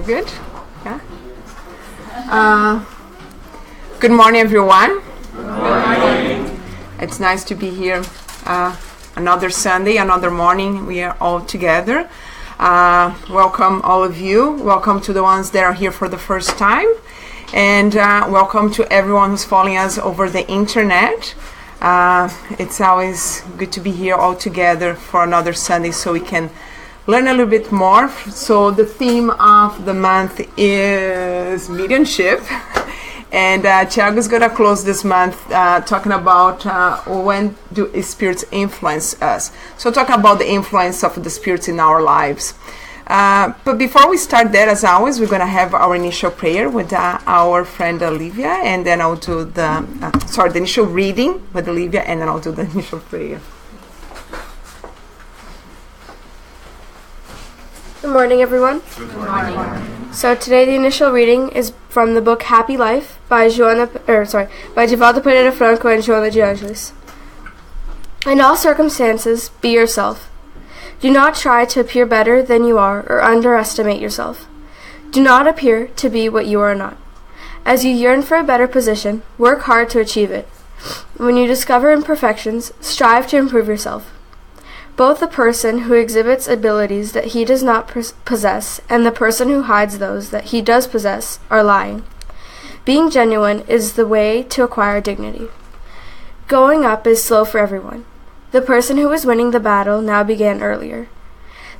We're good? Yeah? Good morning, everyone. Good morning. It's nice to be here. Another Sunday, another morning. We are all together. Welcome, all of you. Welcome to the ones that are here for the first time. And welcome to everyone who's following us over the internet. It's always good to be here all together for another Sunday so we can learn a little bit more. So the theme of the month is mediumship. And Tiago is going to close this month talking about when do spirits influence us. So talking about the influence of the spirits in our lives. But before we start that, as always, we're going to have our initial prayer with our friend Olivia, and then I'll do the initial reading with Olivia, and then I'll do the initial prayer. Good morning, everyone. Good morning. So today the initial reading is from the book Happy Life by Divaldo Pereira Franco and Joana de Angelis. In all circumstances, be yourself. Do not try to appear better than you are or underestimate yourself. Do not appear to be what you are not. As you yearn for a better position, work hard to achieve it. When you discover imperfections, strive to improve yourself. Both the person who exhibits abilities that he does not possess and the person who hides those that he does possess are lying. Being genuine is the way to acquire dignity. Going up is slow for everyone. The person who is winning the battle now began earlier.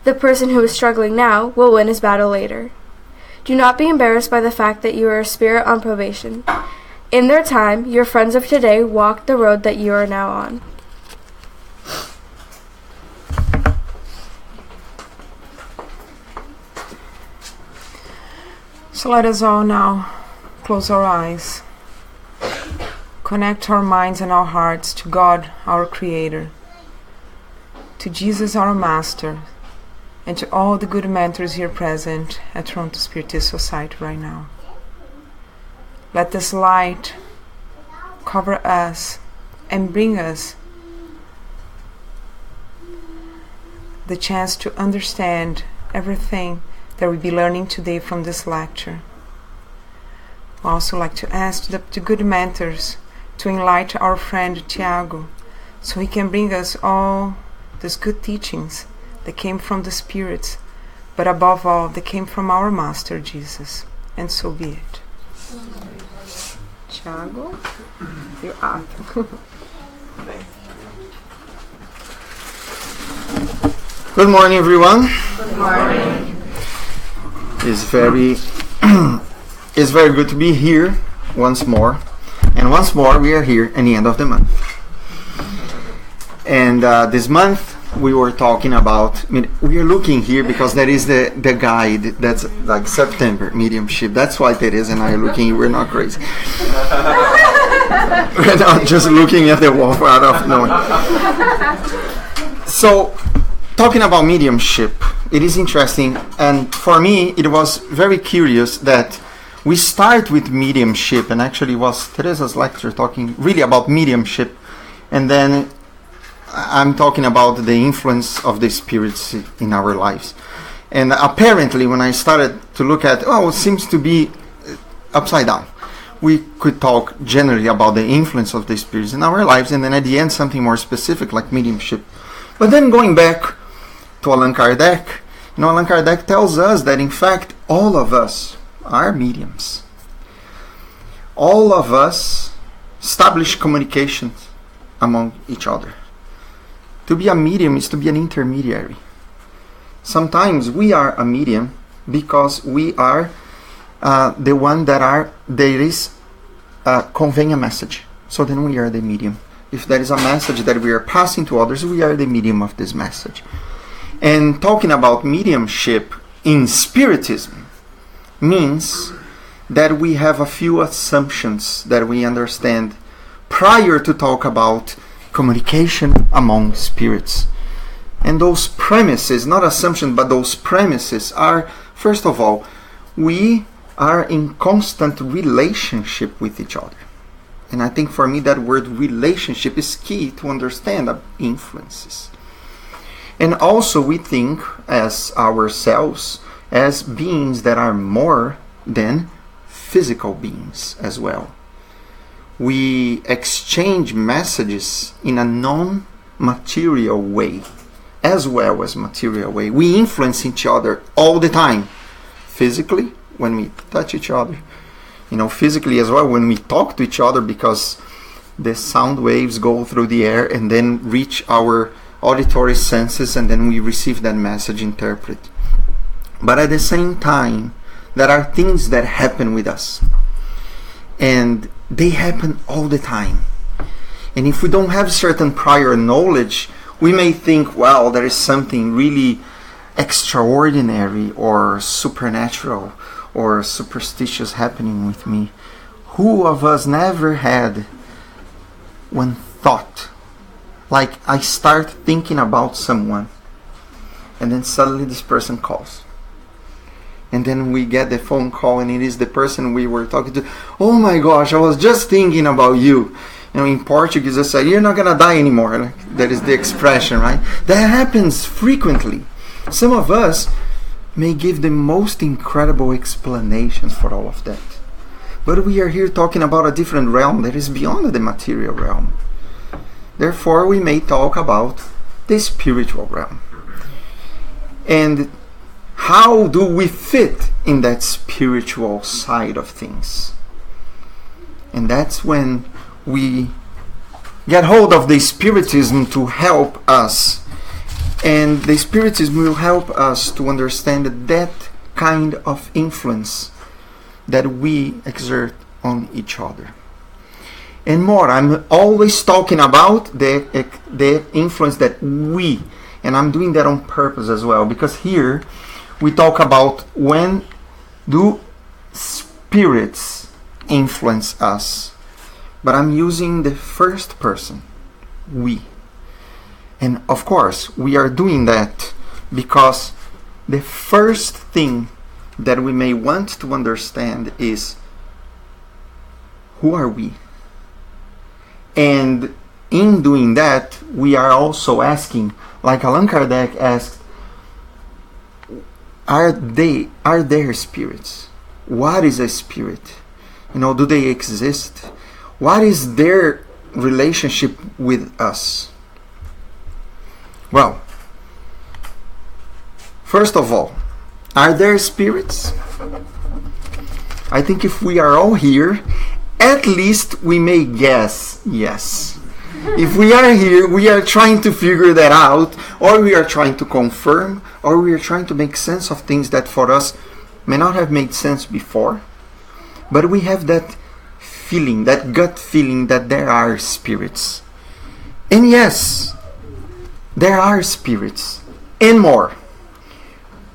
The person who is struggling now will win his battle later. Do not be embarrassed by the fact that you are a spirit on probation. In their time, your friends of today walked the road that you are now on. So let us all now close our eyes, connect our minds and our hearts to God, our Creator, to Jesus, our Master, and to all the good mentors here present at Toronto Spiritist Society right now. Let this light cover us and bring us the chance to understand everything that we'll be learning today from this lecture. I also like to ask the good mentors to enlighten our friend Tiago so he can bring us all these good teachings that came from the spirits, but above all, that came from our Master Jesus. And so be it. Tiago, you're up. Good morning, everyone. Good morning. It's very good to be here once more. And once more, we are here at the end of the month. And this month, we were talking about, we are looking here because that is the guide. That's like September, mediumship. That's why Teresa and I are looking. We're not crazy. We're not just looking at the wall out of nowhere. So, talking about mediumship, it is interesting, and for me it was very curious that we start with mediumship, and actually was Teresa's lecture talking really about mediumship, and then I'm talking about the influence of the spirits in our lives. And apparently when I started to look at, it seems to be upside down. We could talk generally about the influence of the spirits in our lives, and then at the end something more specific like mediumship. But then going back to Allan Kardec, Allan Kardec tells us that in fact all of us are mediums. All of us establish communications among each other. To be a medium is to be an intermediary. Sometimes we are a medium because we are the one that is conveying a message. So then we are the medium. If there is a message that we are passing to others, we are the medium of this message. And talking about mediumship in Spiritism means that we have a few assumptions that we understand prior to talk about communication among spirits. And those premises, not assumptions, but those premises are, first of all, we are in constant relationship with each other. And I think for me that word relationship is key to understand influences. And also we think as ourselves as beings that are more than physical beings as well. We exchange messages in a non-material way as well as material way. We influence each other all the time. Physically, when we touch each other. Physically as well, when we talk to each other, because the sound waves go through the air and then reach our auditory senses, and then we receive that message, interpret. But at the same time, there are things that happen with us. And they happen all the time. And if we don't have certain prior knowledge, we may think, well, there is something really extraordinary or supernatural or superstitious happening with me. Who of us never had one thought? Like, I start thinking about someone, and then suddenly this person calls. And then we get the phone call, and it is the person we were talking to. Oh my gosh, I was just thinking about you. In Portuguese, they say, you're not going to die anymore. That is the expression, right? That happens frequently. Some of us may give the most incredible explanations for all of that. But we are here talking about a different realm that is beyond the material realm. Therefore, we may talk about the spiritual realm. And how do we fit in that spiritual side of things? And that's when we get hold of the Spiritism to help us. And the Spiritism will help us to understand that kind of influence that we exert on each other. And more, I'm always talking about the influence that we, and I'm doing that on purpose as well, because here we talk about when do spirits influence us. But I'm using the first person, we. And of course, we are doing that because the first thing that we may want to understand is, who are we? And in doing that, we are also asking, like Allan Kardec asked, are there spirits? What is a spirit? Do they exist? What is their relationship with us? Well, first of all, are there spirits? I think if we are all here, at least we may guess yes. If we are here, we are trying to figure that out, or we are trying to confirm, or we are trying to make sense of things that for us may not have made sense before. But we have that feeling, that gut feeling that there are spirits. And yes, there are spirits. And more.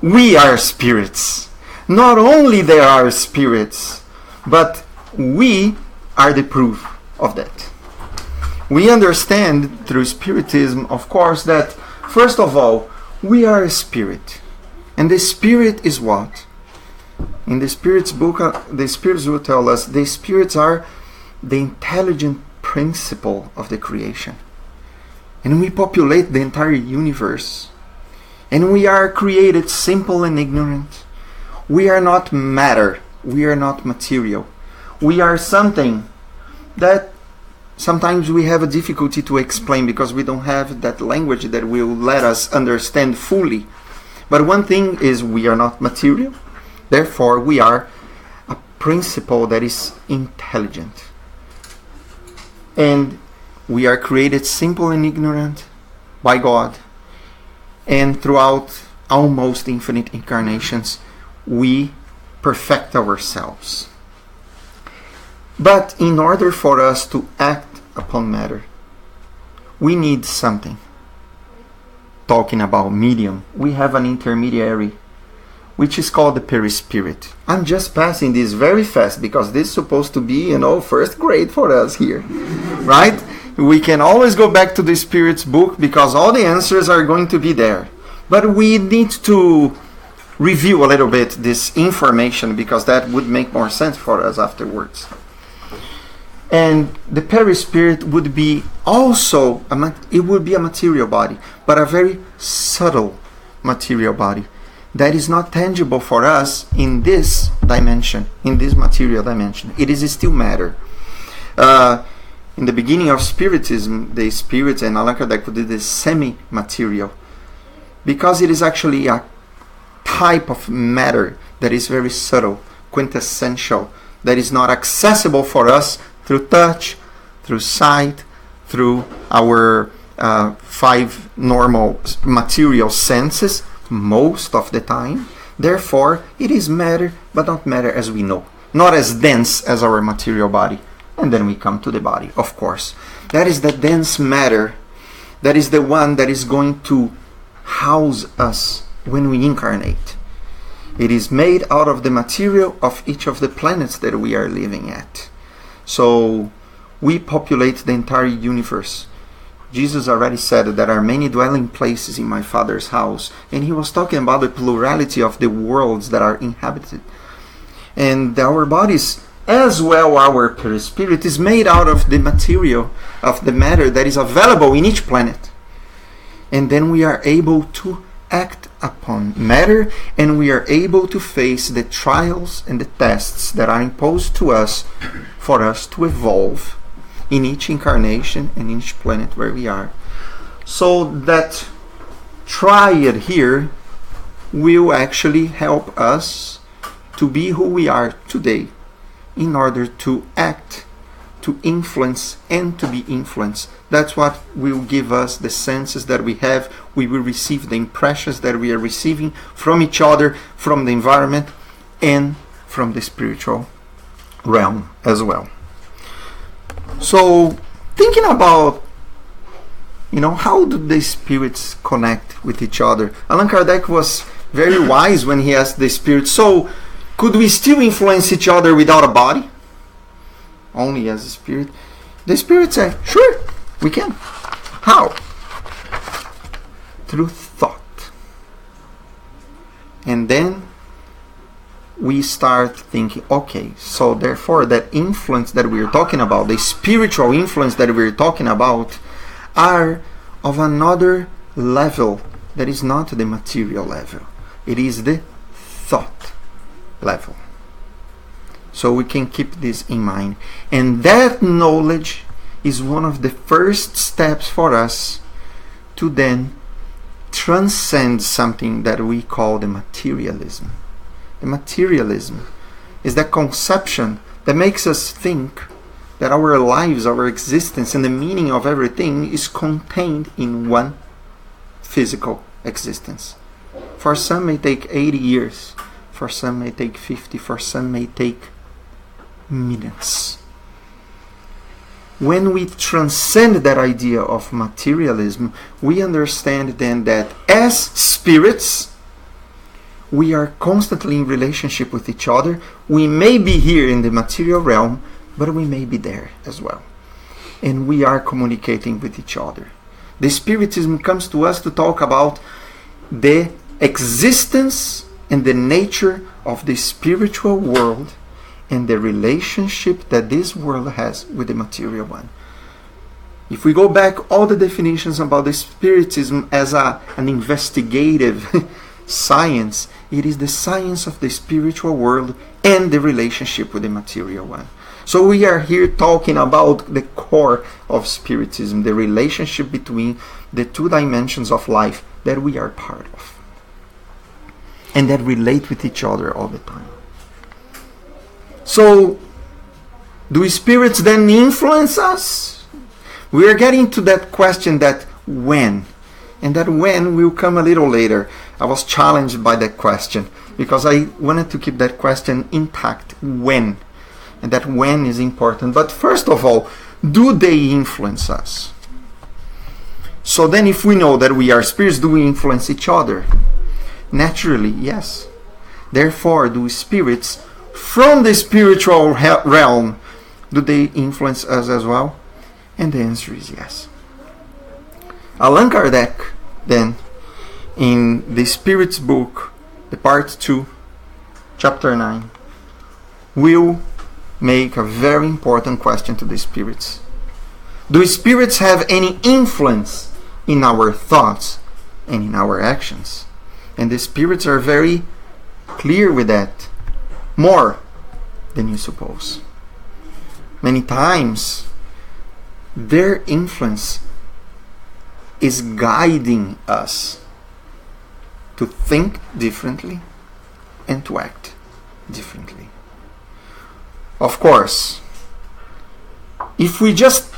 We are spirits. Not only there are spirits, but we are the proof of that. We understand through Spiritism, of course, that first of all, we are a spirit. And the spirit is what? In the Spirit's book, the Spirits will tell us the spirits are the intelligent principle of the creation. And we populate the entire universe. And we are created simple and ignorant. We are not matter. We are not material. We are something that sometimes we have a difficulty to explain because we don't have that language that will let us understand fully. But one thing is, we are not material. Therefore, we are a principle that is intelligent. And we are created simple and ignorant by God. And throughout almost infinite incarnations, we perfect ourselves. But in order for us to act upon matter, we need something. Talking about medium, we have an intermediary, which is called the perispirit. I'm just passing this very fast because this is supposed to be, first grade for us here, right? We can always go back to the Spirit's book because all the answers are going to be there. But we need to review a little bit this information because that would make more sense for us afterwards. And the perispirit would be also, it would be a material body, but a very subtle material body. that is not tangible for us in this dimension, in this material dimension. It is still matter. In the beginning of Spiritism, the spirits and Allan Kardec did the semi-material, because it is actually a type of matter that is very subtle, quintessential, that is not accessible for us through touch, through sight, through our 5 normal material senses, most of the time. Therefore, it is matter, but not matter as we know, not as dense as our material body. And then we come to the body, of course. That is the dense matter. That is the one that is going to house us when we incarnate. It is made out of the material of each of the planets that we are living at. So we populate the entire universe. Jesus already said that there are many dwelling places in my Father's house. And he was talking about the plurality of the worlds that are inhabited. And our bodies, as well our perispirit, is made out of the material, of the matter that is available in each planet. And then we are able to act upon matter, and we are able to face the trials and the tests that are imposed to us for us to evolve in each incarnation and each planet where we are. So that triad here will actually help us to be who we are today, in order to act, to influence, and to be influenced. That's what will give us the senses that we have. We will receive the impressions that we are receiving from each other, from the environment, and from the spiritual realm as well. So, thinking about, how do the spirits connect with each other? Allan Kardec was very wise when he asked the spirits, so, could we still influence each other without a body? Only as a spirit? The spirit said, sure, we can. How? Through thought. And then we start thinking, okay, so therefore that influence that we're talking about, the spiritual influence that we're talking about, are of another level that is not the material level. It is the thought level. So we can keep this in mind. And that knowledge is one of the first steps for us to then transcend something that we call the materialism. The materialism is that conception that makes us think that our lives, our existence, and the meaning of everything is contained in one physical existence. For some may take 80 years, for some may take 50, for some may take minutes. When we transcend that idea of materialism, we understand then that as spirits, we are constantly in relationship with each other. We may be here in the material realm, but we may be there as well. And we are communicating with each other. The Spiritism comes to us to talk about the existence and the nature of the spiritual world and the relationship that this world has with the material one. If we go back, all the definitions about the Spiritism as an investigative science, it is the science of the spiritual world and the relationship with the material one. So we are here talking about the core of Spiritism, the relationship between the two dimensions of life that we are part of, and that relate with each other all the time. So, do spirits then influence us? We are getting to that question, that when. And that when will come a little later. I was challenged by that question because I wanted to keep that question intact. When? And that when is important. But first of all, do they influence us? So then if we know that we are spirits, do we influence each other? Naturally, yes. Therefore, do spirits from the spiritual realm, do they influence us as well? And the answer is yes. Allan Kardec, then, in the Spirit's book, the part 2, chapter 9, will make a very important question to the spirits. Do spirits have any influence in our thoughts and in our actions? And the spirits are very clear with that. More than you suppose. Many times, their influence is guiding us to think differently and to act differently. Of course, if we just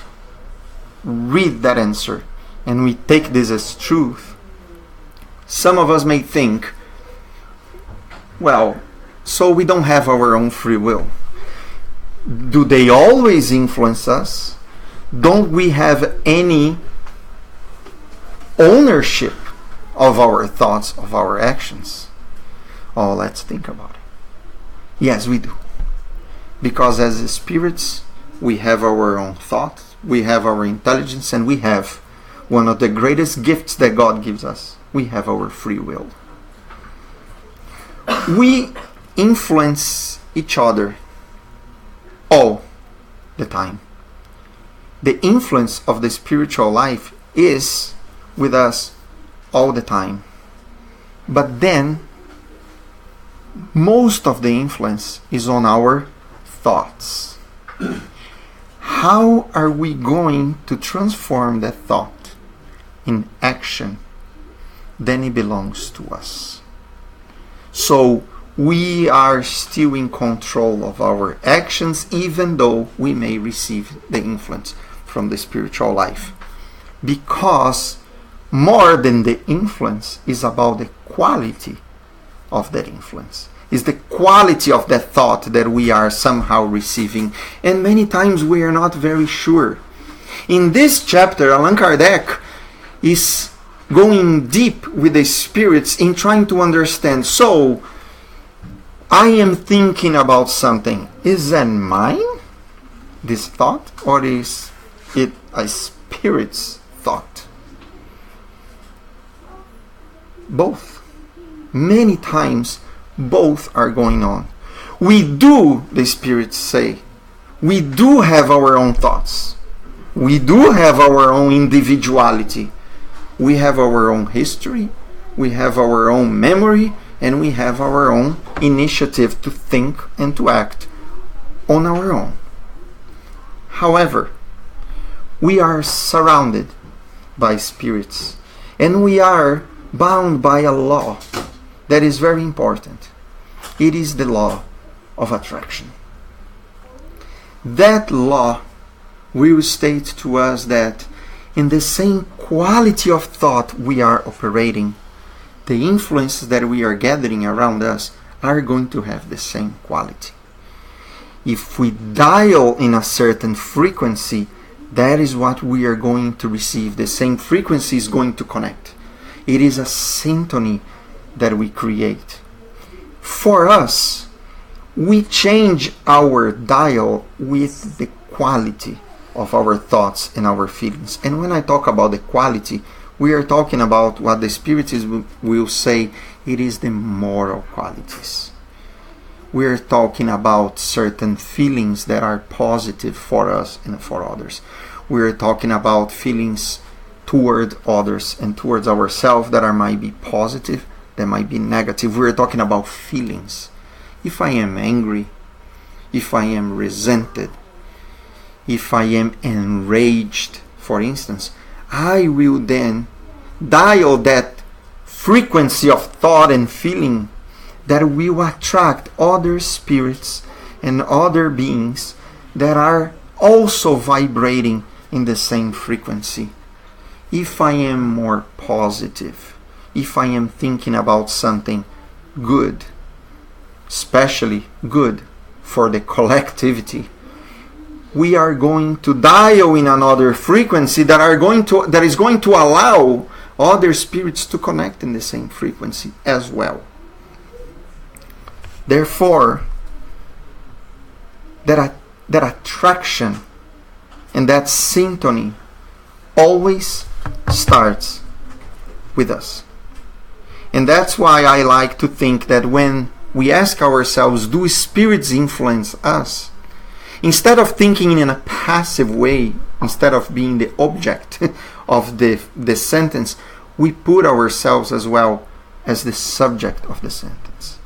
read that answer and we take this as truth, some of us may think, well, so we don't have our own free will. Do they always influence us? Don't we have any ownership of our thoughts, of our actions? Oh, let's think about it. Yes, we do. Because as spirits, we have our own thoughts, we have our intelligence, and we have one of the greatest gifts that God gives us. We have our free will. We influence each other all the time. The influence of the spiritual life is with us all the time. But then, most of the influence is on our thoughts. How are we going to transform that thought in action? Then it belongs to us. So we are still in control of our actions, even though we may receive the influence from the spiritual life. Because more than the influence is about the quality of that influence. Is the quality of that thought that we are somehow receiving. And many times we are not very sure. In this chapter, Allan Kardec is going deep with the spirits in trying to understand. So, I am thinking about something. Is that mine, this thought? Or is it a spirit's thought? Both. Many times, both are going on. We do, the spirits say, we do have our own thoughts. We do have our own individuality. We have our own history. We have our own memory. And we have our own initiative to think and to act on our own. However, we are surrounded by spirits. And we are bound by a law that is very important. It is the law of attraction. That law will state to us that in the same quality of thought we are operating, the influences that we are gathering around us are going to have the same quality. If we dial in a certain frequency, that is what we are going to receive. The same frequency is going to connect. It is a syntony that we create. For us, we change our dial with the quality of our thoughts and our feelings. And when I talk about the quality, we are talking about what the Spiritists will say, it is the moral qualities. We are talking about certain feelings that are positive for us and for others. We are talking about feelings toward others and towards ourselves that might be positive, that might be negative. We are talking about feelings. If I am angry, if I am resented, if I am enraged, for instance, I will then dial that frequency of thought and feeling that will attract other spirits and other beings that are also vibrating in the same frequency. If I am more positive, if I am thinking about something good, especially good for the collectivity, we are going to dial in another frequency that is going to allow other spirits to connect in the same frequency as well. Therefore, that attraction and that syntony always starts with us. And that's why I like to think that when we ask ourselves, do spirits influence us? Instead of thinking in a passive way, instead of being the object of the sentence, we put ourselves as well as the subject of the sentence?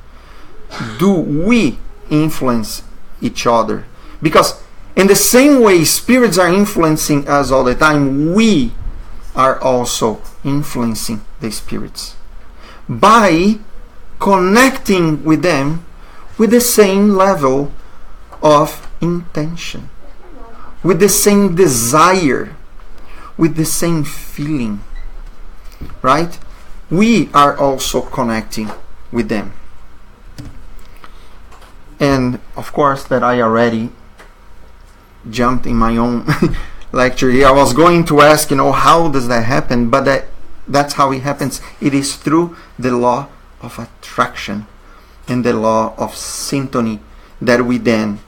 Do we influence each other? Because in the same way spirits are influencing us all the time, we are also influencing the spirits by connecting with them with the same level of intention, with the same desire, with the same feeling, right? We are also connecting with them. And of course that I already jumped in my own lecture here. I was going to ask, how does that happen? But that's how it happens. It is through the law of attraction and the law of syntony that we then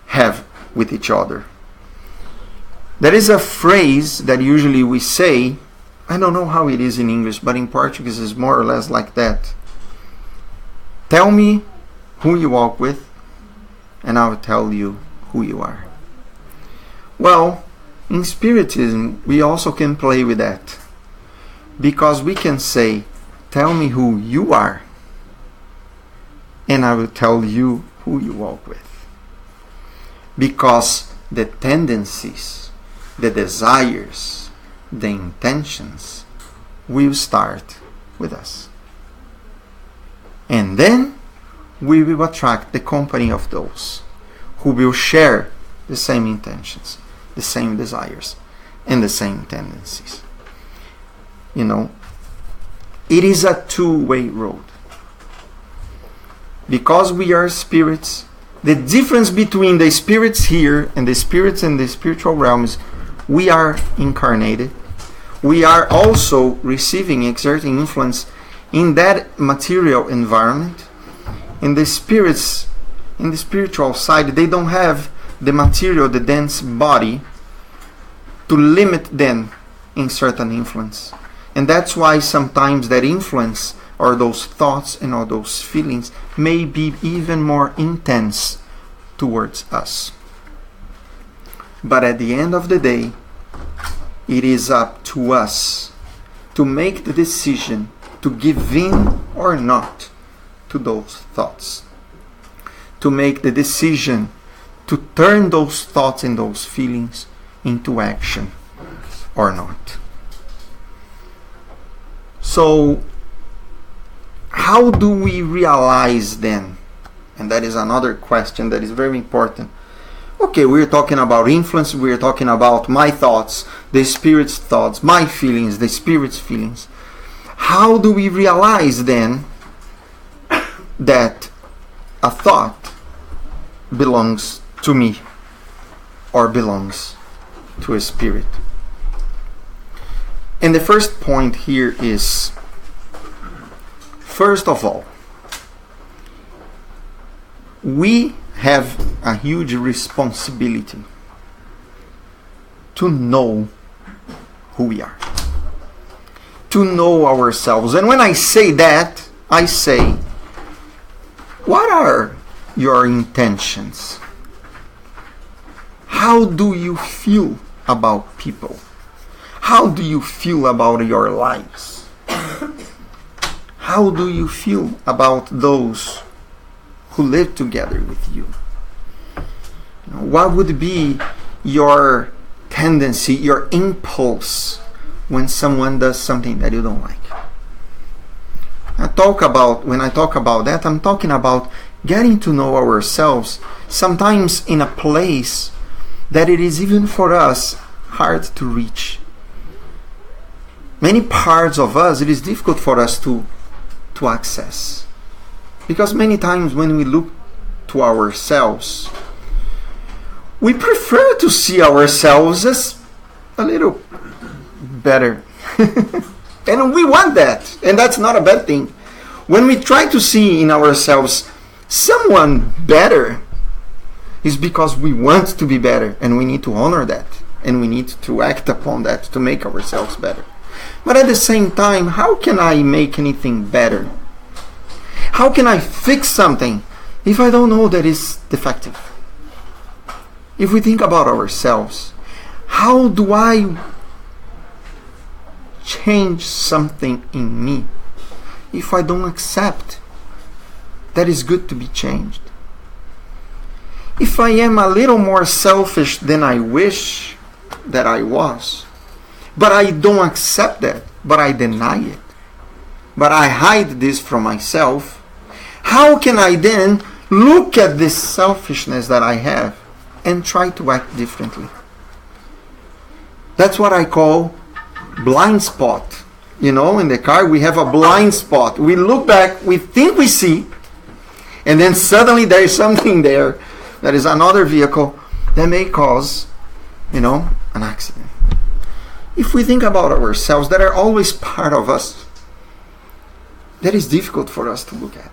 have with each other. There is a phrase that usually we say, I don't know how it is in English, but in Portuguese it's more or less like that. Tell me who you walk with, and I will tell you who you are. Well, in Spiritism, we also can play with that. Because we can say, tell me who you are, and I will tell you who you walk with. Because the tendencies, the desires, the intentions will start with us. And then we will attract the company of those who will share the same intentions, the same desires, and the same tendencies. It is a two-way road. Because we are spirits, the difference between the spirits here and the spirits in the spiritual realm is we are incarnated. We are also receiving, exerting influence in that material environment. In the spirits, in the spiritual side, they don't have the material, the dense body to limit them in certain influence. And that's why sometimes that influence or those thoughts and all those feelings may be even more intense towards us. But at the end of the day, it is up to us to make the decision to give in or not to those thoughts. To make the decision to turn those thoughts and those feelings into action or not. So, how do we realize then? And that is another question that is very important. Okay, we're talking about influence, we're talking about my thoughts, the Spirit's thoughts, my feelings, the Spirit's feelings. How do we realize then that a thought belongs to me or belongs to a Spirit? And the first point here is, first of all, we have a huge responsibility to know who we are, to know ourselves. And when I say that, I say, what are your intentions? How do you feel about people? How do you feel about your lives? How do you feel about those who live together with you? What would be your tendency, your impulse when someone does something that you don't like? When I talk about that, I'm talking about getting to know ourselves, sometimes in a place that it is even for us hard to reach. Many parts of us, it is difficult for us to access. Because many times when we look to ourselves, we prefer to see ourselves as a little better. And we want that. And that's not a bad thing. When we try to see in ourselves someone better, it's because we want to be better. And we need to honor that. And we need to act upon that to make ourselves better. But at the same time, how can I make anything better? How can I fix something if I don't know that it's defective? If we think about ourselves, how do I change something in me if I don't accept that it's good to be changed? If I am a little more selfish than I wish that I was, but I don't accept that, but I deny it, but I hide this from myself, how can I then look at this selfishness that I have and try to act differently? That's what I call blind spot. You know, in the car we have a blind spot. We look back, we think we see, and then suddenly there is something there that is another vehicle that may cause, an accident. If we think about ourselves, that are always part of us, that is difficult for us to look at.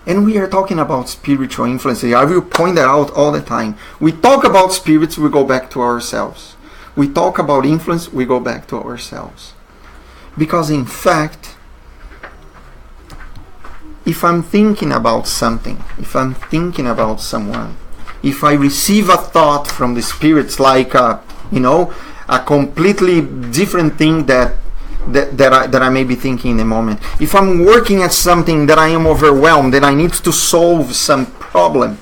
And we are talking about spiritual influence. I will point that out all the time. We talk about spirits, we go back to ourselves. We talk about influence, we go back to ourselves. Because in fact, if I'm thinking about something, if I'm thinking about someone, if I receive a thought from the spirits like a completely different thing that I may be thinking in the moment. If I'm working at something that I am overwhelmed and I need to solve some problem,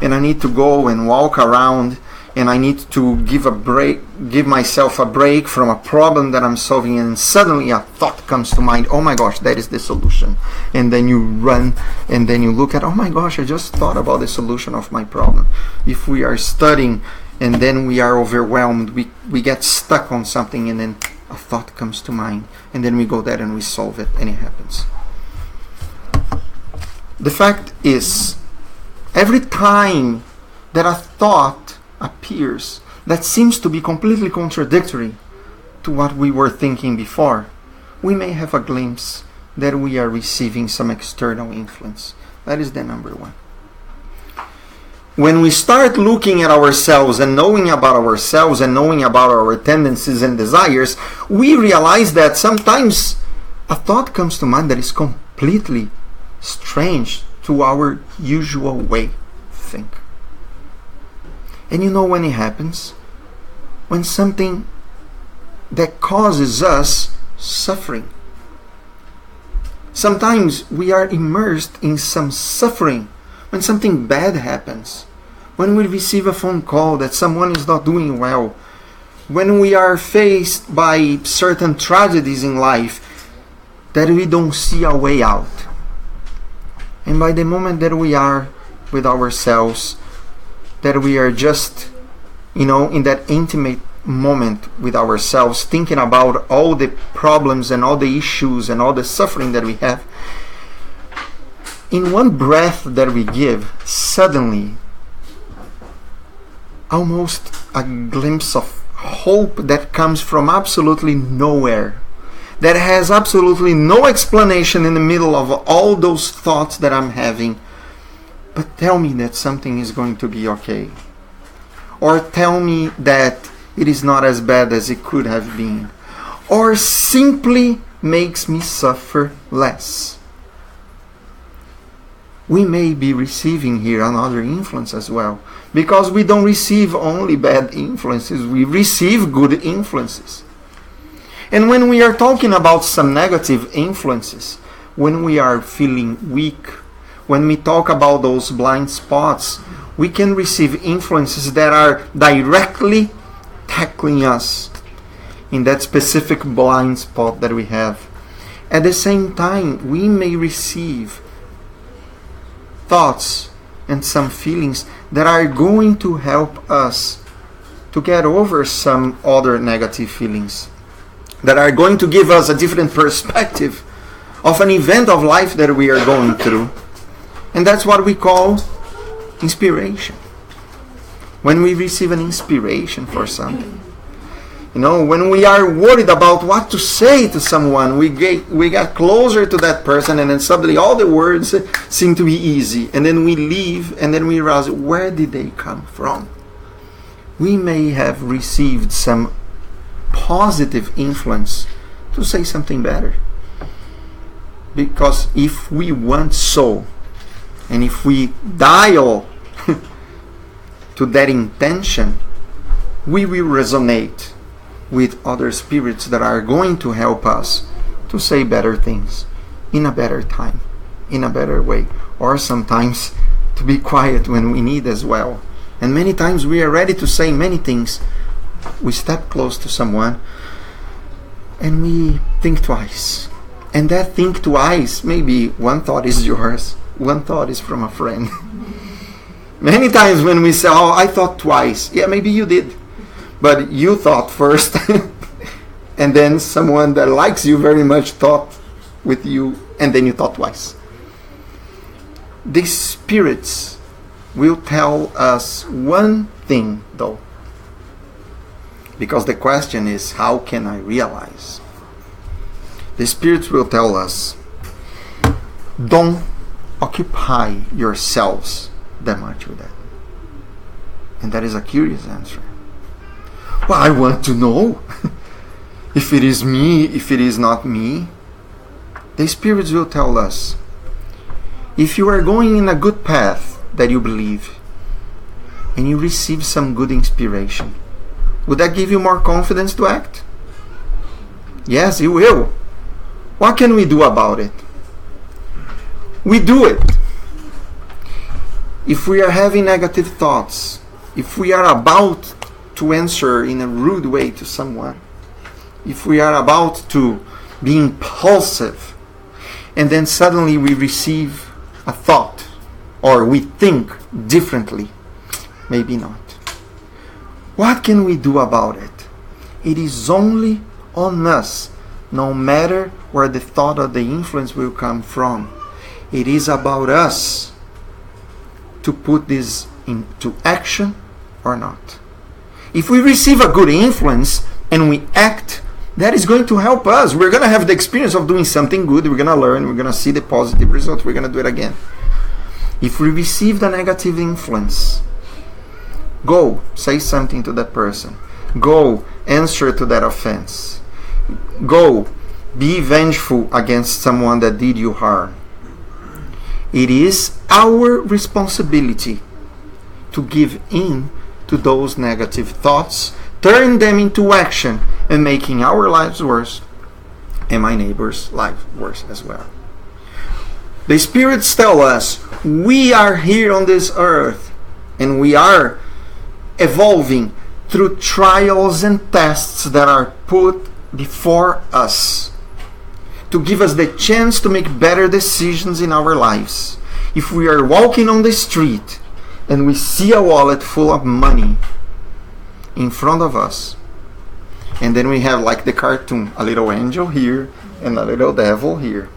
and I need to go and walk around, and I need to give myself a break from a problem that I'm solving, and suddenly a thought comes to mind, oh my gosh, that is the solution. And then you run, and then you look at, oh my gosh, I just thought about the solution of my problem. If we are studying and then we are overwhelmed, we get stuck on something, and then a thought comes to mind, and then we go there and we solve it, and it happens. The fact is, every time that a thought appears that seems to be completely contradictory to what we were thinking before, we may have a glimpse that we are receiving some external influence. That is the number one. When we start looking at ourselves and knowing about ourselves and knowing about our tendencies and desires, we realize that sometimes a thought comes to mind that is completely strange to our usual way to think. And you know when it happens? When something that causes us suffering. Sometimes we are immersed in some suffering when something bad happens. When we receive a phone call that someone is not doing well. When we are faced by certain tragedies in life that we don't see a way out. And by the moment that we are with ourselves, that we are just, in that intimate moment with ourselves, thinking about all the problems and all the issues and all the suffering that we have, in one breath that we give, suddenly, almost a glimpse of hope that comes from absolutely nowhere, that has absolutely no explanation in the middle of all those thoughts that I'm having. But tell me that something is going to be okay. Or tell me that it is not as bad as it could have been. Or simply makes me suffer less. We may be receiving here another influence as well. Because we don't receive only bad influences, we receive good influences. And when we are talking about some negative influences, when we are feeling weak, when we talk about those blind spots, we can receive influences that are directly tackling us in that specific blind spot that we have. At the same time, we may receive thoughts and some feelings that are going to help us to get over some other negative feelings, that are going to give us a different perspective of an event of life that we are going through. And that's what we call inspiration. When we receive an inspiration for something. When we are worried about what to say to someone, we get closer to that person, and then suddenly all the words seem to be easy. And then we leave, and then we realize, where did they come from? We may have received some positive influence to say something better. Because if we want so, and if we dial to that intention, we will resonate with other spirits that are going to help us to say better things in a better time, in a better way, or sometimes to be quiet when we need as well. And many times we are ready to say many things. We step close to someone and we think twice. And that think twice, maybe one thought is yours, one thought is from a friend. Many times when we say, oh, I thought twice. Yeah, maybe you did. But you thought first. And then someone that likes you very much thought with you. And then you thought twice. These spirits will tell us one thing, though. Because the question is, how can I realize? The spirits will tell us, don't occupy yourselves that much with that. And that is a curious answer. Well, I want to know if it is me, if it is not me. The spirits will tell us, if you are going in a good path that you believe, and you receive some good inspiration, would that give you more confidence to act? Yes, it will. What can we do about it? We do it. If we are having negative thoughts, if we are about to answer in a rude way to someone, if we are about to be impulsive, and then suddenly we receive a thought, or we think differently, maybe not. What can we do about it? It is only on us, no matter where the thought or the influence will come from. It is about us to put this into action or not. If we receive a good influence and we act, that is going to help us. We're going to have the experience of doing something good. We're going to learn. We're going to see the positive result. We're going to do it again. If we receive the negative influence, go say something to that person. Go answer to that offense. Go be vengeful against someone that did you harm. It is our responsibility to give in to those negative thoughts, turn them into action, and making our lives worse and my neighbor's life worse as well. The spirits tell us we are here on this earth and we are evolving through trials and tests that are put before us to give us the chance to make better decisions in our lives. If we are walking on the street and we see a wallet full of money in front of us, and then we have, like the cartoon, a little angel here and a little devil here,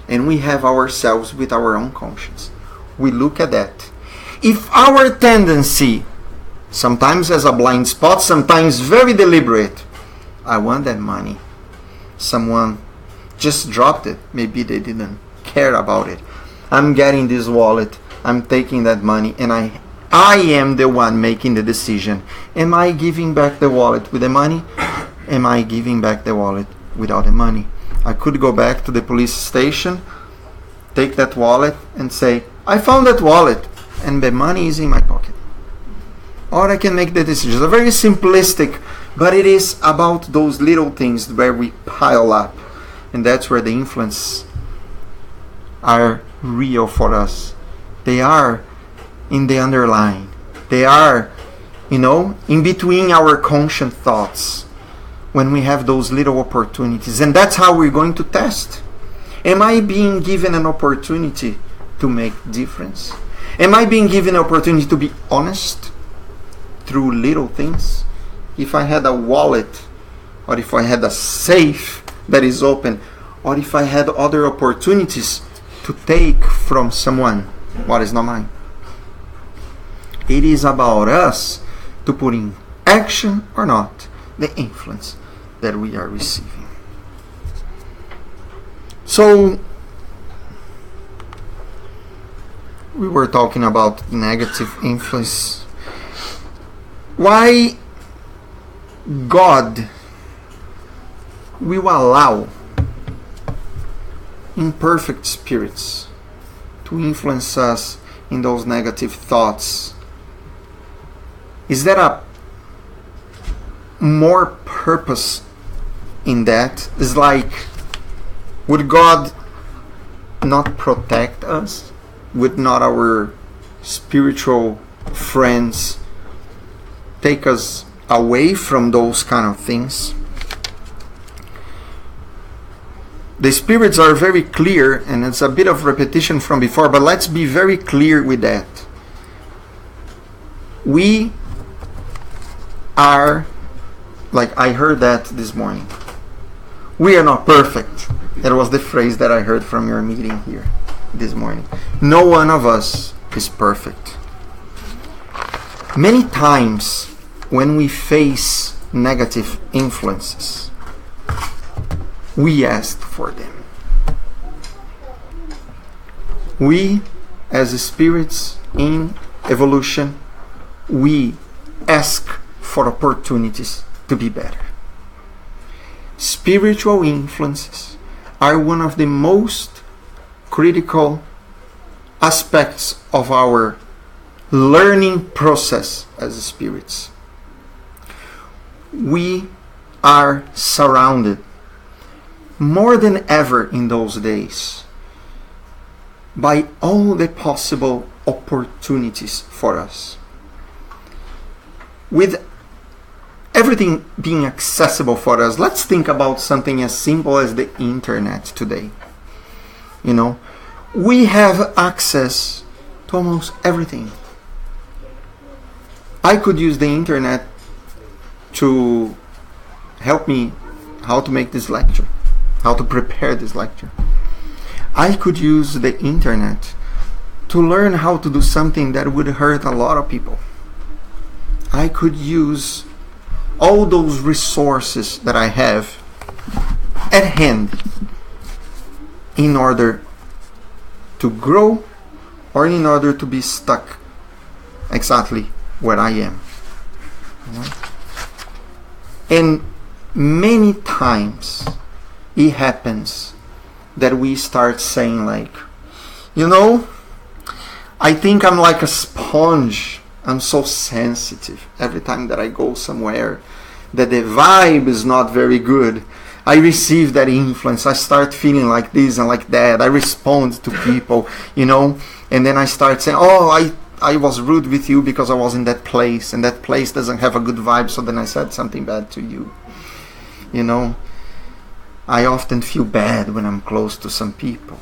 and we have ourselves with our own conscience, we look at that. If our tendency, sometimes as a blind spot, sometimes very deliberate, I want that money, someone just dropped it, maybe they didn't care about it, I'm getting this wallet, I'm taking that money, and I am the one making the decision. Am I giving back the wallet with the money? Am I giving back the wallet without the money? I could go back to the police station, take that wallet and say, I found that wallet and the money is in my pocket. Or I can make the decision. It's very simplistic, but it is about those little things where we pile up. And that's where the influence are real for us. They are in the underlying. They are, in between our conscious thoughts when we have those little opportunities. And that's how we're going to test. Am I being given an opportunity to make difference? Am I being given an opportunity to be honest through little things? If I had a wallet, or if I had a safe that is open, or if I had other opportunities to take from someone what is not mine. It is about us to put in action or not the influence that we are receiving. So, we were talking about negative influence. Why God will allow imperfect spirits to influence us in those negative thoughts? Is that more purpose in that. It's like, would God not protect us? Would not our spiritual friends take us away from those kind of things? The spirits are very clear, and it's a bit of repetition from before, but let's be very clear with that. We are, like I heard that this morning, we are not perfect. That was the phrase that I heard from your meeting here this morning. No one of us is perfect. Many times when we face negative influences, we asked for them. We, as spirits in evolution, we ask for opportunities to be better. Spiritual influences are one of the most critical aspects of our learning process as spirits. We are surrounded more than ever in those days by all the possible opportunities for us. With everything being accessible for us, let's think about something as simple as the internet today. You know, we have access to almost everything. I could use the internet to help me how to make this lecture, how to prepare this lecture. I could use the internet to learn how to do something that would hurt a lot of people. I could use all those resources that I have at hand in order to grow or in order to be stuck exactly where I am. And many times it happens that we start saying like, you know, I think I'm like a sponge. I'm so sensitive. Every time that I go somewhere that the vibe is not very good, I receive that influence. I start feeling like this and like that. I respond to people, you know, and then I start saying, oh, I was rude with you because I was in that place, and that place doesn't have a good vibe, so then I said something bad to you. You know, I often feel bad when I'm close to some people.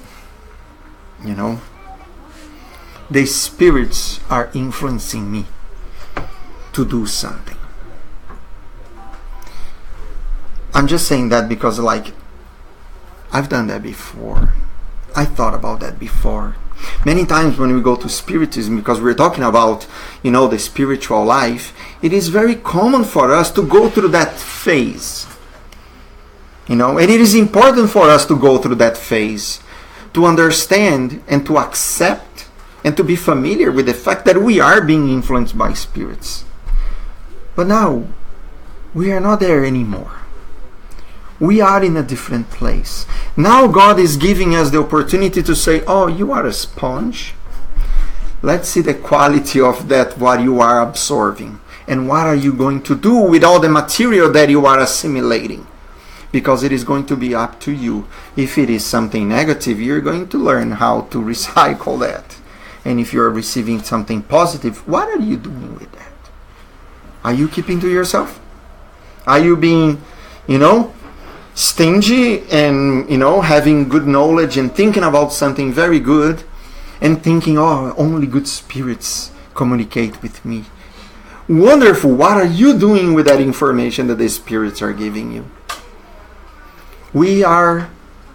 You know, the spirits are influencing me to do something. I'm just saying that because, like, I've done that before. I thought about that before. Many times when we go to Spiritism, because we're talking about, you know, the spiritual life, it is very common for us to go through that phase. You know, and it is important for us to go through that phase, to understand and to accept and to be familiar with the fact that we are being influenced by spirits. But now, we are not there anymore. We are in a different place. Now God is giving us the opportunity to say, oh, you are a sponge. Let's see the quality of that, what you are absorbing. And what are you going to do with all the material that you are assimilating? Because it is going to be up to you. If it is something negative, you're going to learn how to recycle that. And if you're receiving something positive, what are you doing with that? Are you keeping to yourself? Are you being, you know, stingy and, you know, having good knowledge and thinking about something very good and thinking, oh, only good spirits communicate with me? Wonderful. What are you doing with that information that the spirits are giving you? We are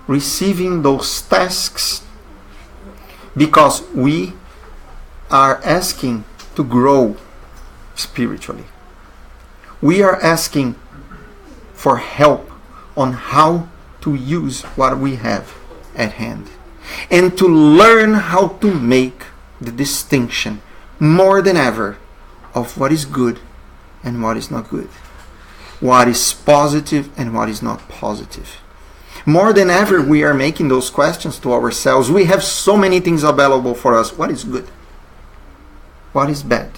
receiving those tasks because we are asking to grow spiritually. We are asking for help on how to use what we have at hand and to learn how to make the distinction more than ever of what is good and what is not good, what is positive and what is not positive. More than ever, we are making those questions to ourselves. We have so many things available for us. What is good? What is bad?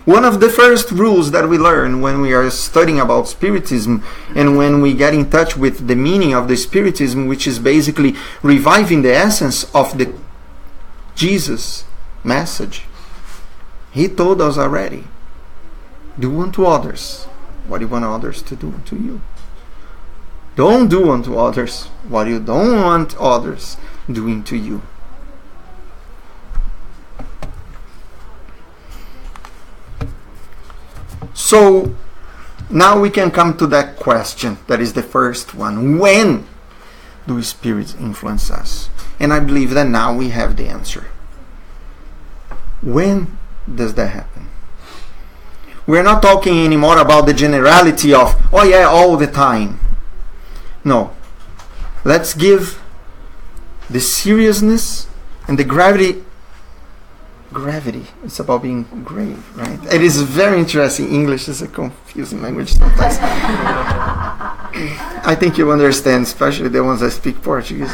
One of the first rules that we learn when we are studying about Spiritism and when we get in touch with the meaning of the Spiritism, which is basically reviving the essence of the Jesus message, he told us already, do unto others what you want others to do unto you. Don't do unto others what you don't want others doing to you. So now we can come to that question. That is the first one. When do spirits influence us? And I believe that now we have the answer. When does that happen? We're not talking anymore about the generality of, oh yeah, all the time. No. Let's give the seriousness and the gravity. It's about being grave, right? It is very interesting. English is a confusing language sometimes. I think you understand, especially the ones that speak Portuguese.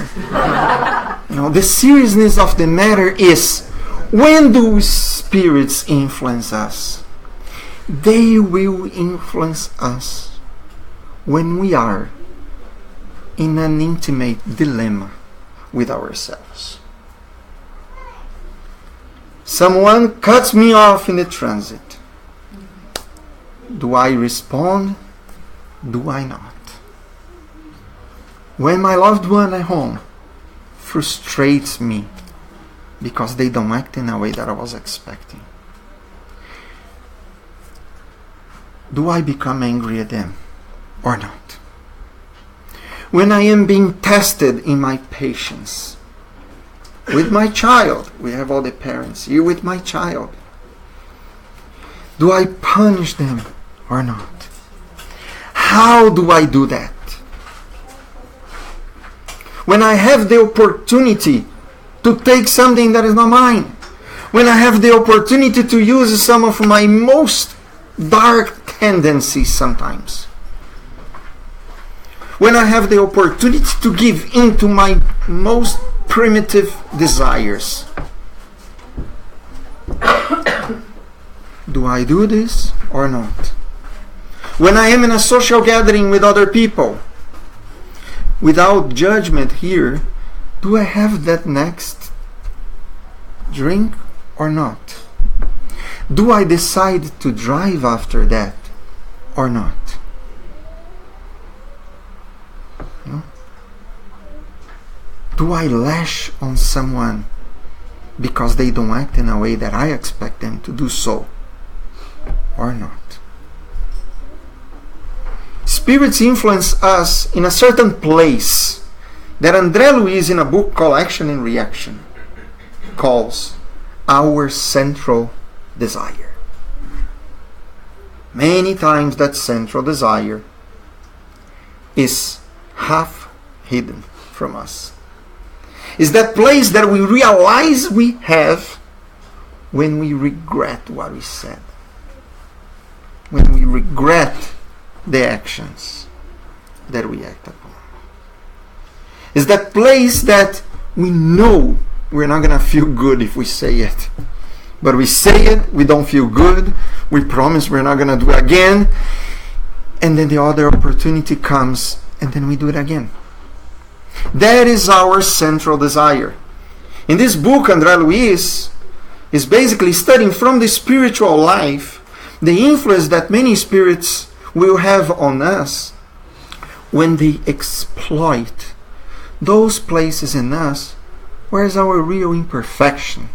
The seriousness of the matter is, when do spirits influence us? They will influence us when we are in an intimate dilemma with ourselves. Someone cuts me off in the transit. Do I respond? Do I not? When my loved one at home frustrates me because they don't act in a way that I was expecting, do I become angry at them or not? When I am being tested in my patience with my child, we have all the parents here, with my child, do I punish them or not? How do I do that? When I have the opportunity to take something that is not mine, when I have the opportunity to use some of my most dark tendencies sometimes, when I have the opportunity to give in to my most primitive desires, do I do this or not? When I am in a social gathering with other people, without judgment here, do I have that next drink or not? Do I decide to drive after that or not? No? Do I lash on someone because they don't act in a way that I expect them to do so or not? Spirits influence us in a certain place that André Luiz, in a book called Action and Reaction, calls our central desire. Many times that central desire is half hidden from us. Is that place that we realize we have when we regret what we said. When we regret the actions that we act upon. Is that place that we know we're not going to feel good if we say it. But we say it, we don't feel good, we promise we're not going to do it again, and then the other opportunity comes, and then we do it again. That is our central desire. In this book, André Luiz is basically studying from the spiritual life the influence that many spirits will have on us when they exploit those places in us where is our real imperfection,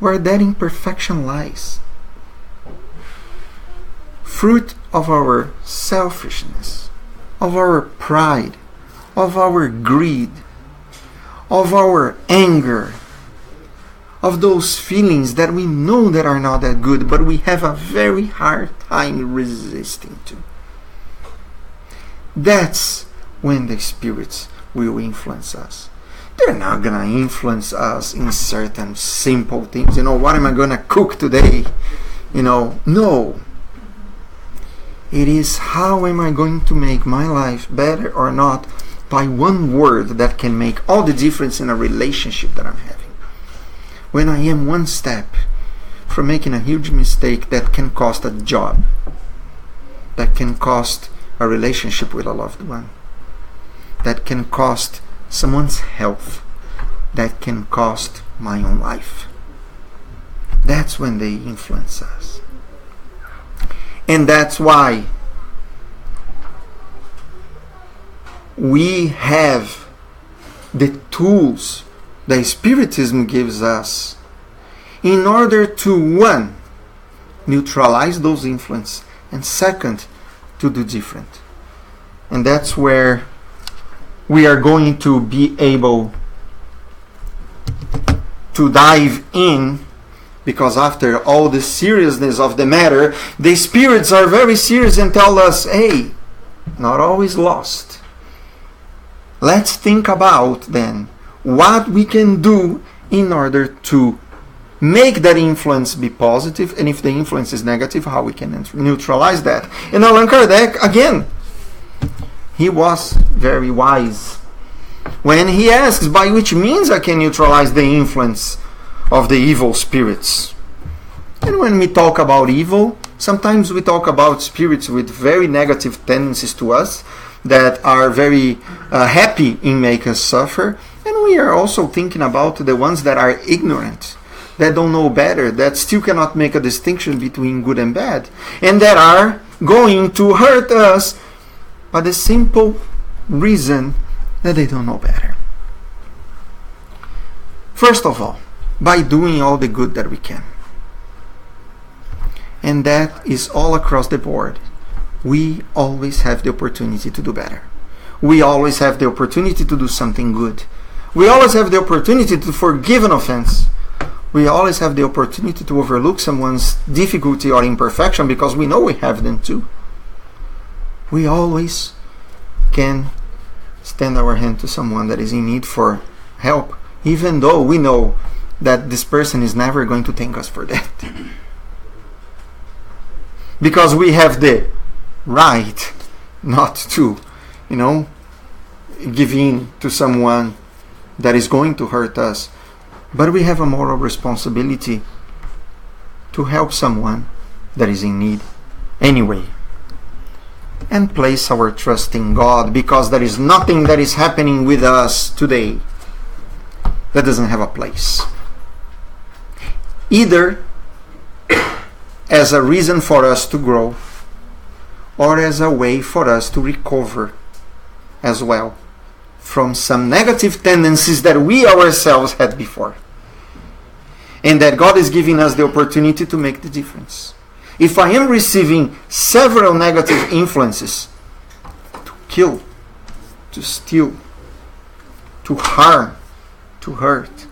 where that imperfection lies. Fruit of our selfishness, of our pride, of our greed, of our anger, of those feelings that we know that are not that good, but we have a very hard time resisting to. That's when the spirits will influence us. They're not going to influence us in certain simple things. What am I going to cook today? No. It is how am I going to make my life better or not by one word that can make all the difference in a relationship that I'm having. When I am one step from making a huge mistake that can cost a job, that can cost a relationship with a loved one, that can cost someone's health, that can cost my own life. That's when they influence us. And that's why we have the tools that Spiritism gives us in order to, one, neutralize those influences, and second, to do different. And that's where we are going to be able to dive in, because after all the seriousness of the matter, the spirits are very serious and tell us, hey, not always lost. Let's think about then what we can do in order to make that influence be positive, and if the influence is negative, how we can neutralize that. And Allan Kardec, again, he was very wise when he asks by which means I can neutralize the influence of the evil spirits. And when we talk about evil, sometimes we talk about spirits with very negative tendencies to us that are very happy in making us suffer. And we are also thinking about the ones that are ignorant, that don't know better, that still cannot make a distinction between good and bad, and that are going to hurt us by the simple reason that they don't know better. First of all, by doing all the good that we can. And that is all across the board. We always have the opportunity to do better. We always have the opportunity to do something good. We always have the opportunity to forgive an offense. We always have the opportunity to overlook someone's difficulty or imperfection, because we know we have them too. We always can extend our hand to someone that is in need for help, even though we know that this person is never going to thank us for that. Because we have the right not to, give in to someone that is going to hurt us. But we have a moral responsibility to help someone that is in need anyway. And place our trust in God, because there is nothing that is happening with us today that doesn't have a place. Either as a reason for us to grow, or as a way for us to recover as well from some negative tendencies that we ourselves had before. And that God is giving us the opportunity to make the difference. If I am receiving several negative influences to kill, to steal, to harm, to hurt,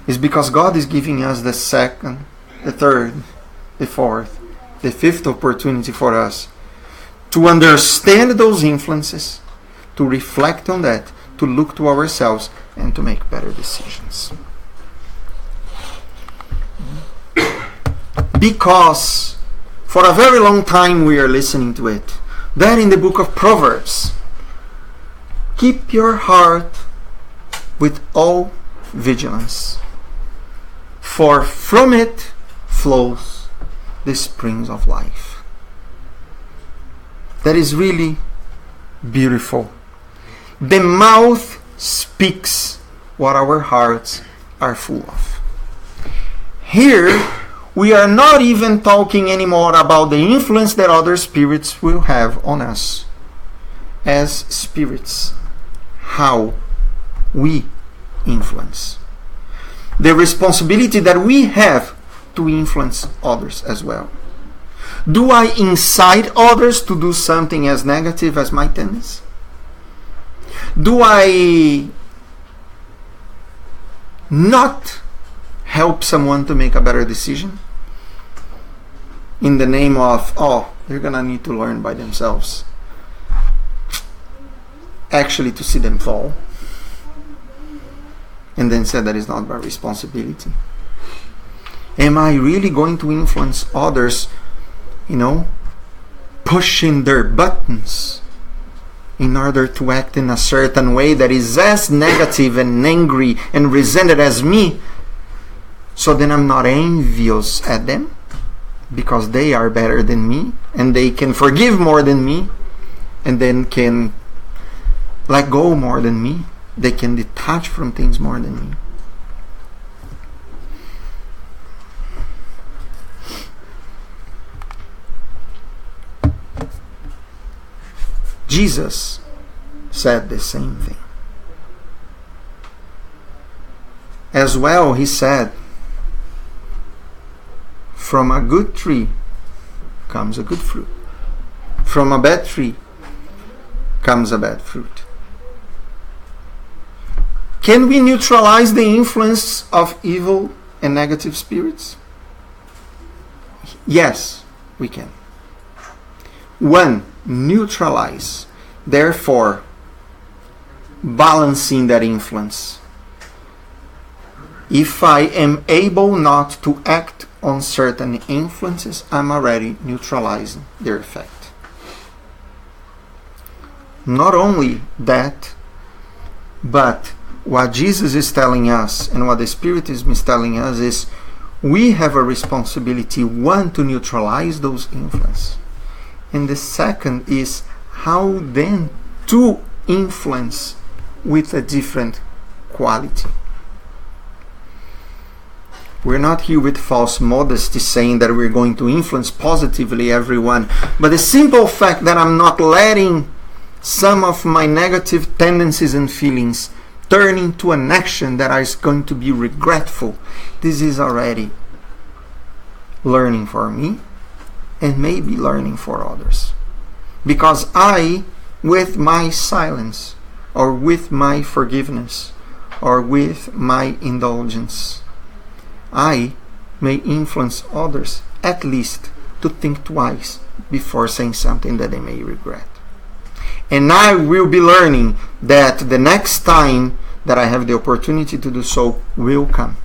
it's because God is giving us the second, the third, the fourth, the fifth opportunity for us to understand those influences, to reflect on that, to look to ourselves, and to make better decisions. Because for a very long time we are listening to it. That in the book of Proverbs, keep your heart with all vigilance, for from it flows the springs of life. That is really beautiful. The mouth speaks what our hearts are full of. Here, we are not even talking anymore about the influence that other spirits will have on us. As spirits, how we influence. The responsibility that we have to influence others as well. Do I incite others to do something as negative as my tendency? Do I not help someone to make a better decision in the name of, they're gonna need to learn by themselves, actually to see them fall, and then say that is not my responsibility? Am I really going to influence others, pushing their buttons in order to act in a certain way that is as negative and angry and resented as me, So then I'm not envious at them because they are better than me and they can forgive more than me and then can let go more than me. They can detach from things more than me. Jesus said the same thing. As well, he said, from a good tree comes a good fruit. From a bad tree comes a bad fruit. Can we neutralize the influence of evil and negative spirits? Yes, we can. 1. Neutralize. Therefore, balancing that influence. If I am able not to act on certain influences, I'm already neutralizing their effect. Not only that, but what Jesus is telling us and what the Spiritism is telling us is we have a responsibility, 1, to neutralize those influences. And the second is how then to influence with a different quality. We're not here with false modesty saying that we're going to influence positively everyone, but the simple fact that I'm not letting some of my negative tendencies and feelings turn into an action that is going to be regretful, this is already learning for me and maybe learning for others. Because I, with my silence, or with my forgiveness, or with my indulgence, I may influence others at least to think twice before saying something that they may regret. And I will be learning that the next time that I have the opportunity to do so will come.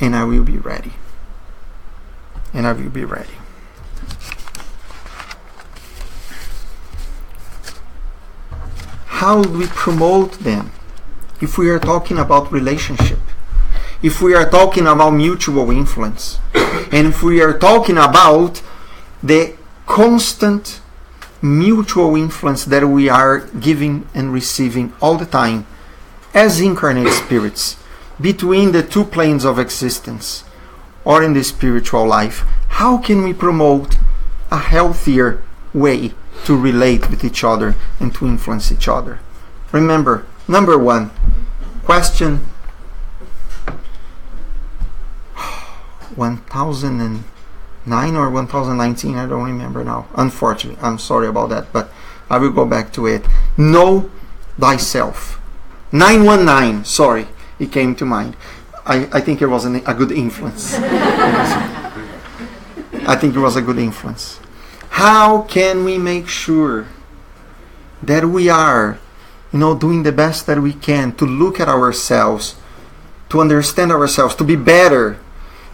And I will be ready. And I will be ready. How do we promote them? If we are talking about relationship, if we are talking about mutual influence, and if we are talking about the constant mutual influence that we are giving and receiving all the time as incarnate spirits between the two planes of existence or in the spiritual life, how can we promote a healthier way to relate with each other and to influence each other? Remember, number 1, question 1009 or 1019, I don't remember now. Unfortunately, I'm sorry about that, but I will go back to it. Know thyself. 919, sorry, it came to mind. I think it was a good influence. I think it was a good influence. How can we make sure that we are, doing the best that we can to look at ourselves, to understand ourselves, to be better,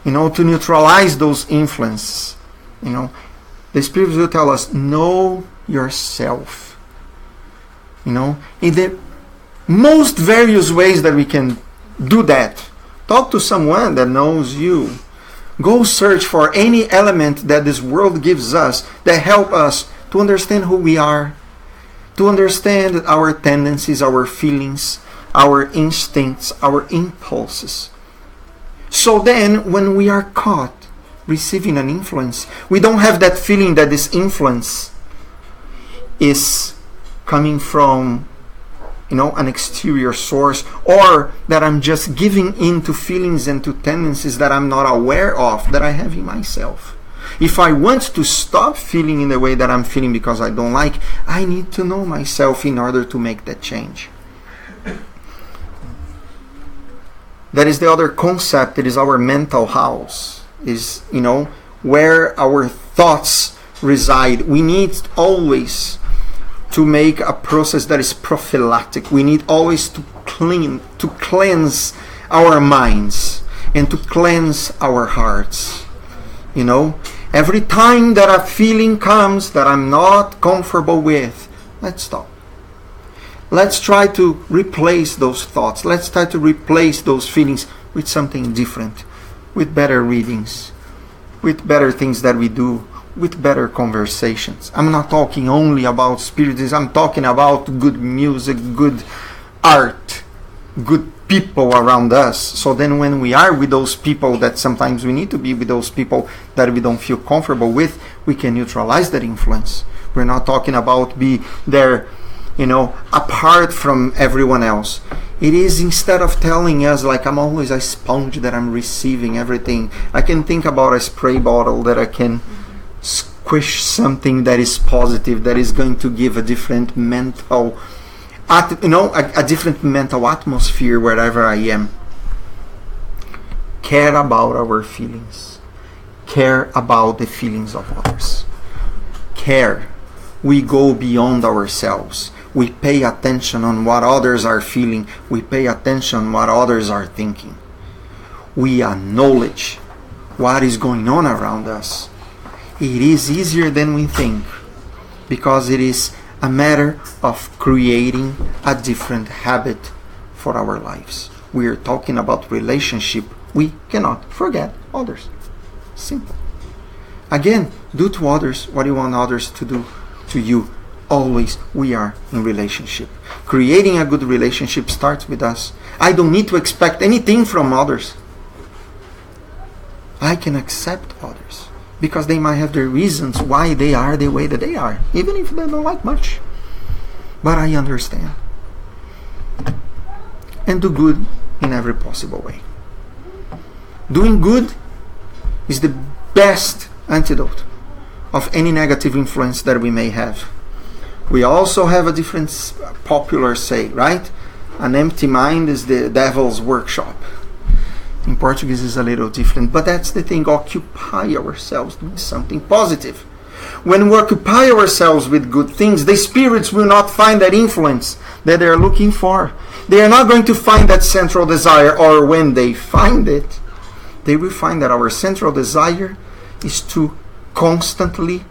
to neutralize those influences? The Spirit will tell us, know yourself. In the most various ways that we can do that. Talk to someone that knows you. Go search for any element that this world gives us that help us to understand who we are, to understand our tendencies, our feelings, our instincts, our impulses. So then, when we are caught receiving an influence, we don't have that feeling that this influence is coming from an exterior source, or that I'm just giving in to feelings and to tendencies that I'm not aware of, that I have in myself. If I want to stop feeling in the way that I'm feeling because I don't like, I need to know myself in order to make that change. That is the other concept. It is our mental house. Is, where our thoughts reside. We need always to make a process that is prophylactic. We need always to cleanse our minds and to cleanse our hearts. Every time that a feeling comes that I'm not comfortable with, let's stop. Let's try to replace those thoughts. Let's try to replace those feelings with something different, with better readings, with better things that we do, with better conversations. I'm not talking only about spiritism. I'm talking about good music, good art, good people around us. So then when we are with those people that sometimes we need to be with those people that we don't feel comfortable with, we can neutralize that influence. We're not talking about be there, apart from everyone else. It is, instead of telling us like I'm always a sponge that I'm receiving everything, I can think about a spray bottle that I can squish something that is positive, that is going to give a different mental, a different mental atmosphere wherever I am. Care about our feelings. Care about the feelings of others. Care. We go beyond ourselves. We pay attention on what others are feeling. We pay attention on what others are thinking. We acknowledge what is going on around us. It is easier than we think, because it is a matter of creating a different habit for our lives. We are talking about relationship. We cannot forget others. Simple. Again, do to others what you want others to do to you. Always we are in relationship. Creating a good relationship starts with us. I don't need to expect anything from others. I can accept others because they might have their reasons why they are the way that they are, even if they don't like much. But I understand. And do good in every possible way. Doing good is the best antidote of any negative influence that we may have. We also have a different popular say, right? An empty mind is the devil's workshop. In Portuguese is a little different, but that's the thing. Occupy ourselves doing something positive. When we occupy ourselves with good things, the spirits will not find that influence that they are looking for. They are not going to find that central desire, or when they find it, they will find that our central desire is to constantly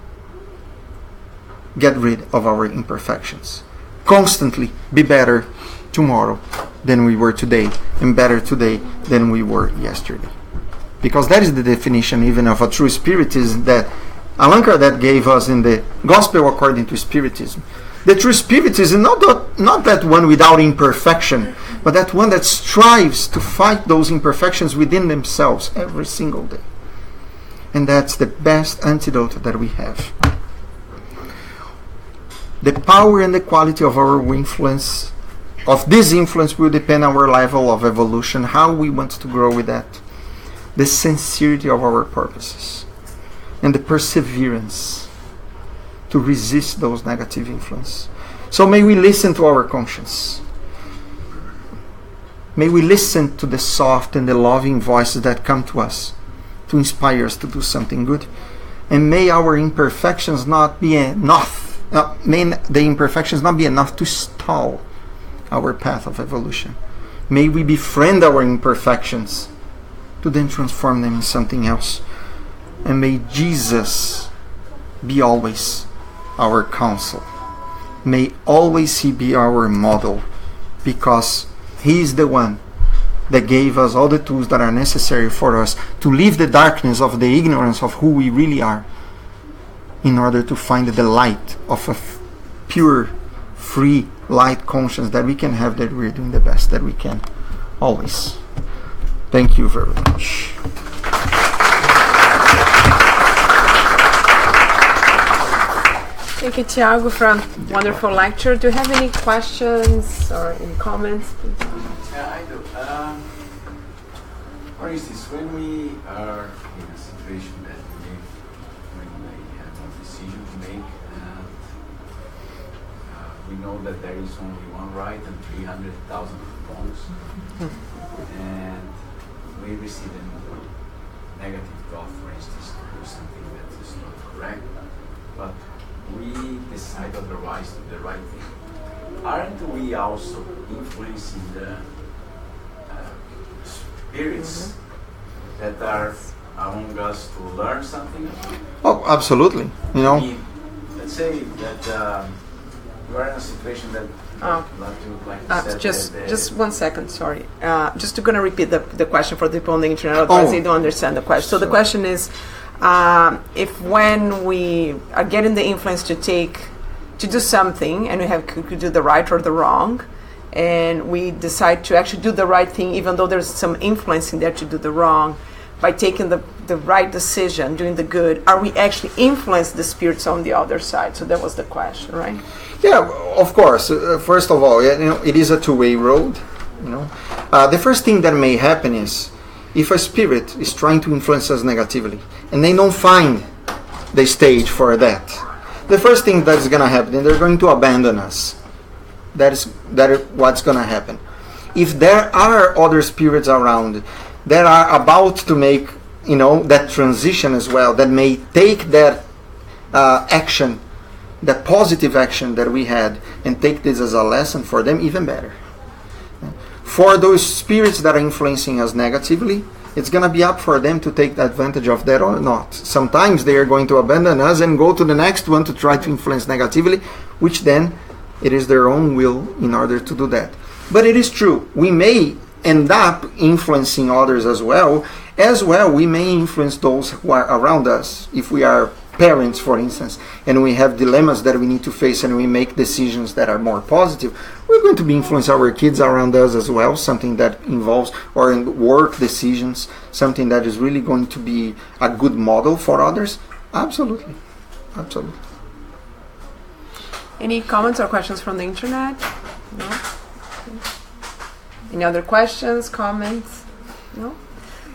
get rid of our imperfections. Constantly be better tomorrow than we were today, and better today than we were yesterday. Because that is the definition even of a true spiritism that Allan Kardec gave us in the Gospel according to Spiritism. The true spiritism is not that one without imperfection, but that one that strives to fight those imperfections within themselves every single day. And that's the best antidote that we have. The power and the quality of our influence, of this influence, will depend on our level of evolution, how we want to grow with that, the sincerity of our purposes, and the perseverance to resist those negative influences. So may we listen to our conscience. May we listen to the soft and the loving voices that come to us to inspire us to do something good. And may our imperfections not be enough. May the imperfections not be enough to stall our path of evolution. May we befriend our imperfections to then transform them in something else. And may Jesus be always our counsel. May always He be our model, because He is the one that gave us all the tools that are necessary for us to leave the darkness of the ignorance of who we really are, in order to find the light of a pure, free, light conscience that we can have, that we're doing the best that we can. Always. Thank you very much. Thank you, Tiago, for a wonderful lecture. Do you have any questions or any comments? Yeah, I do. For instance, when we are in a situation that when we have a decision to make, and we know that there is only one right and 300,000 wrongs, and we receive a negative thought, for instance, to do something that is not correct, but we decide otherwise to do the right thing. Aren't we also influencing the spirits that are among us to learn something? Oh, absolutely. I mean, let's say that we are in a situation that Just 1 second, sorry. Just going to repeat the question for the people on the internet, otherwise they don't understand the question. So the question is, if when we are getting the influence to do something, and we have to do the right or the wrong, and we decide to actually do the right thing, even though there's some influence in there to do the wrong, by taking the right decision, doing the good, are we actually influence the spirits on the other side? So that was the question, right? Yeah, of course. First of all, it is a two-way road. The first thing that may happen is if a spirit is trying to influence us negatively, and they don't find the stage for that, the first thing that is going to happen, they're going to abandon us. That is what's going to happen. If there are other spirits around that are about to make, that transition as well, that may take that action, that positive action that we had, and take this as a lesson for them, even better. For those spirits that are influencing us negatively, it's going to be up for them to take advantage of that or not. Sometimes they are going to abandon us and go to the next one to try to influence negatively, which then it is their own will in order to do that. But it is true, we may end up influencing others as well. We may influence those who are around us. If we are parents, for instance, and we have dilemmas that we need to face, and we make decisions that are more positive, we're going to be influencing our kids around us as well, something that involves, or in work decisions, something that is really going to be a good model for others. Absolutely. Any comments or questions from the internet? No? Any other questions, comments? No?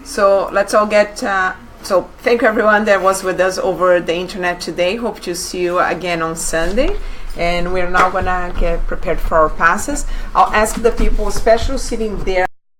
So let's all get... So thank you everyone that was with us over the internet today. Hope to see you again on Sunday. And we're now going to get prepared for our passes. I'll ask the people, especially sitting there,